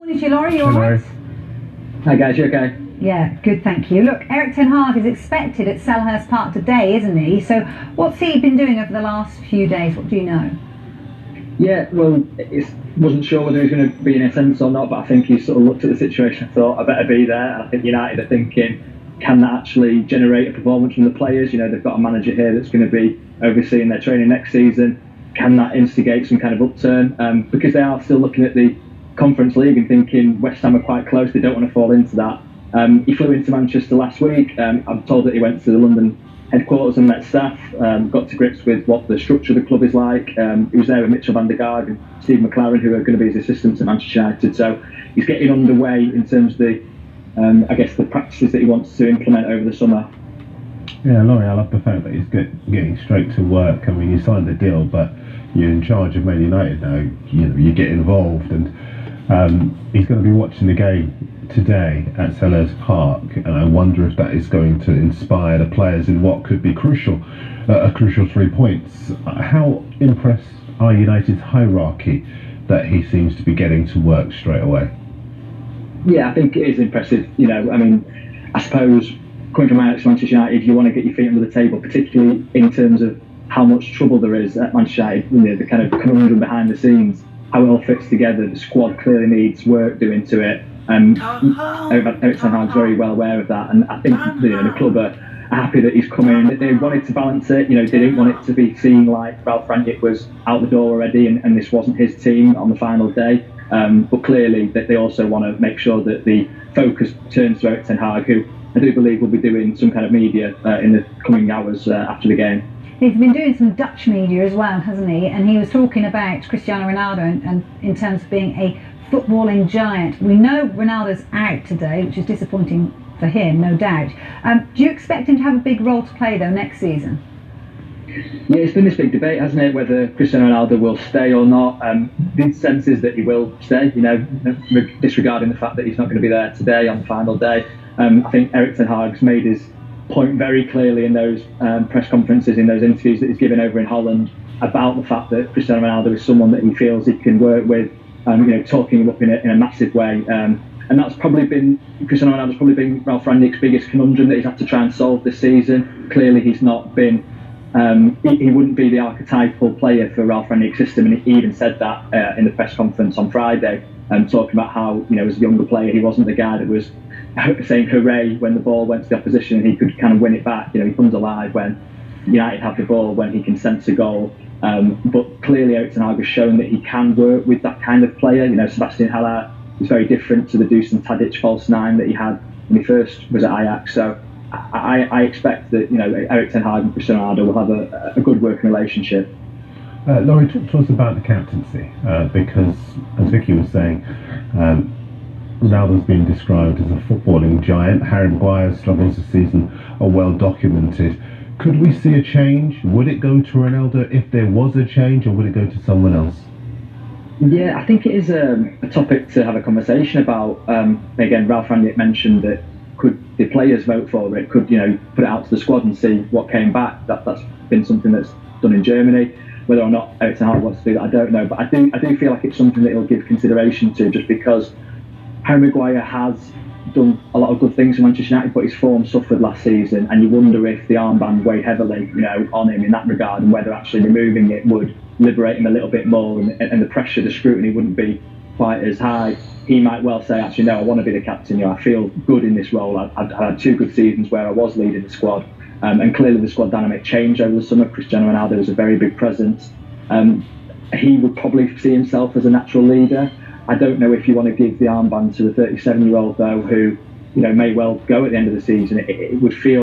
Morning to you, Laurie. You all right? Hi guys, you okay? Yeah, good, thank you. Look, Erik ten Hag is expected at Selhurst Park today, isn't he? So what's he been doing over the last few days? What do you know? Yeah, well, wasn't sure whether he was going to be in attendance or not, but I think he sort of looked at the situation and thought, I better be there. And I think United are thinking, can that actually generate a performance from the players? You know, they've got a manager here that's going to be overseeing their training next season. Can that instigate some kind of upturn? Because they are still looking at the Conference League and thinking West Ham are quite close, they don't want to fall into that. He flew into Manchester last week. I'm told that he went to the London headquarters and met staff, got to grips with what the structure of the club is like. He was there with Mitchell van der Gaag and Steve McLaren, who are going to be his assistants at Manchester United. So he's getting underway in terms of the, I guess, the practices that he wants to implement over the summer. Yeah, Laurie, I love the fact that he's getting straight to work. I mean, you signed the deal, but you're in charge of Man United now. You get involved, and he's going to be watching the game today at Selhurst Park, and I wonder if that is going to inspire the players in what could be a crucial 3 points. How impressed are United's hierarchy that he seems to be getting to work straight away? Yeah, I think it is impressive. You know, I mean, I suppose coming from Manchester United, you want to get your feet under the table, particularly in terms of how much trouble there is at Manchester United, you know, the kind of conundrum behind the scenes, how it all fits together. The squad clearly needs work doing to it. Erik ten Hag's very well aware of that, and I think the club are happy that he's come in. They wanted to balance it. You know, they didn't want it to be seen like Ralf Rangnick was out the door already, and this wasn't his team on the final day. But clearly, that they also want to make sure that the focus turns to Erik ten Hag, who I do believe will be doing some kind of media in the coming hours after the game. He's been doing some Dutch media as well, hasn't he? And he was talking about Cristiano Ronaldo and in terms of being a footballing giant. We know Ronaldo's out today, which is disappointing for him, no doubt. Do you expect him to have a big role to play, though, next season? Yeah, it's been this big debate, hasn't it, whether Cristiano Ronaldo will stay or not. The sense is that he will stay, you know, disregarding the fact that he's not going to be there today on the final day. I think Erik ten Hag's made his point very clearly in those press conferences, in those interviews that he's given over in Holland, about the fact that Cristiano Ronaldo is someone that he feels he can work with, you know, talking him up in a massive way. And that's probably been, Cristiano Ronaldo's probably been Ralf Rangnick's biggest conundrum that he's had to try and solve this season. Clearly he's not been, he wouldn't be the archetypal player for Ralf Rangnick's system, and he even said that in the press conference on Friday, talking about how, you know, as a younger player, he wasn't the guy that was saying hooray when the ball went to the opposition and he could kind of win it back. You know, he comes alive when United have the ball, when he can sense a goal. But clearly Erik ten Hag has shown that he can work with that kind of player. You know, Sebastian Haller is very different to the Dusan Tadic false nine that he had when he first was at Ajax. So I expect that, you know, Erik ten Hag and Cristiano Ronaldo will have a good working relationship. Laurie, talk to us about the captaincy, because, as Vicky was saying, Ronaldo's been described as a footballing giant. Harry Maguire's struggles this season are well documented. Could we see a change? Would it go to Ronaldo if there was a change, or would it go to someone else? Yeah, I think it is a topic to have a conversation about. Again, Ralf Rangnick mentioned that could the players vote for it? Could, you know, put it out to the squad and see what came back? That's been something that's done in Germany. Whether or not Erik ten Hag wants to do that, I don't know. But I do feel like it's something that he'll give consideration to, just because Harry Maguire has done a lot of good things for Manchester United, but his form suffered last season, and you wonder if the armband weighed heavily, you know, on him in that regard, and whether actually removing it would liberate him a little bit more, and the pressure, the scrutiny wouldn't be quite as high. He might well say, actually, no, I want to be the captain. You know, I feel good in this role. I've had 2 good seasons where I was leading the squad, and clearly the squad dynamic changed over the summer. Cristiano Ronaldo was a very big presence. He would probably see himself as a natural leader. I don't know if you want to give the armband to a 37-year-old, though, who, you know, may well go at the end of the season. It would feel